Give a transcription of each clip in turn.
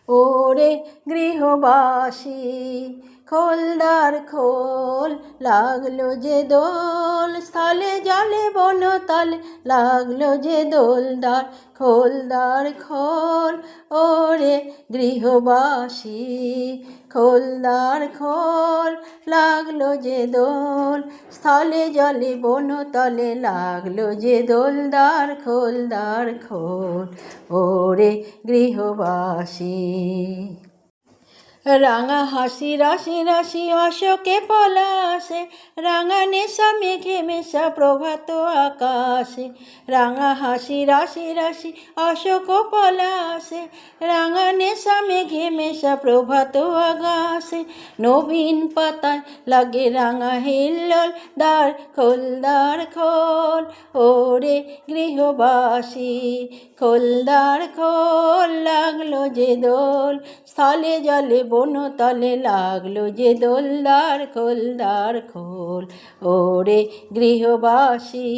ওরে গৃহবাসী খোলদার খোল, লাগলো যে দোল স্থলে জলে বনতলে, লাগলো যে দোলদার খোলদার খোল। ওরে গৃহবাসী খোলদার খোল, লাগলো যে দোল স্থলে জলে বনতলে, লাগলো যে দোলদার খোলদার খোল। ওরে গৃহবাসী রাঙা হাসি রাশি রাশি অশোকে পলাশে, রাঙা নেশা মেঘে মেশা প্রভাত আকাশে। রাঙা হাসি রাশি রাশি অশোক পলাশে, রাঙা নেশা মেঘে মেশা প্রভাত আকাশে। নবীন পাতায় লাগে রাঙা হিল্লোল, দ্বার খোল দ্বার খোল। ওরে গৃহবাসী খোলদার খোল, লাগলো যে দোল স্থলে জলে বনতলে, লাগলো যে দোলদার খোলদার খোল। ওরে গৃহবাসী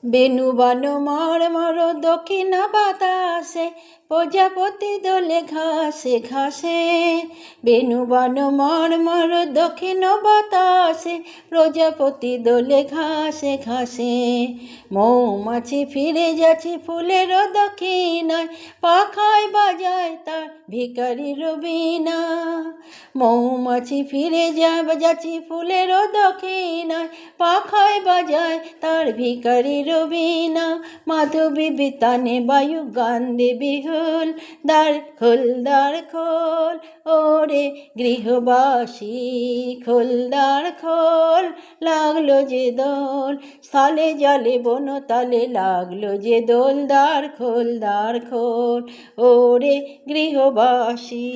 বেণুবান মর্মর দক্ষিণ বাতাসে, প্রজাপতি দোলে ঘাসে ঘাসে। বেণুবান মর্মর দক্ষিণ বাতাসে, প্রজাপতি দোলে ঘাসে ঘাসে। মৌমাছি ফিরে যাচ্ছে ফুলের দক্ষিণায়, পাখায় বাজায় তার ভিখারির বীণা। মৌমাছি ফিরে যাচ্ছে ফুলের দক্ষিণায়, পাখায় বাজায় তার ভিখারির বীণা। মাধবী বিতানে বায়ু গান দেবী হুল, দ্বার খোল দ্বার খোল। ওরে গৃহবাসী খোলদার খোল, লাগলো যে দোল স্থলে জলে বনতলে, লাগলো যে দোলদার খোলদার খোল। ওরে গৃহবাসী।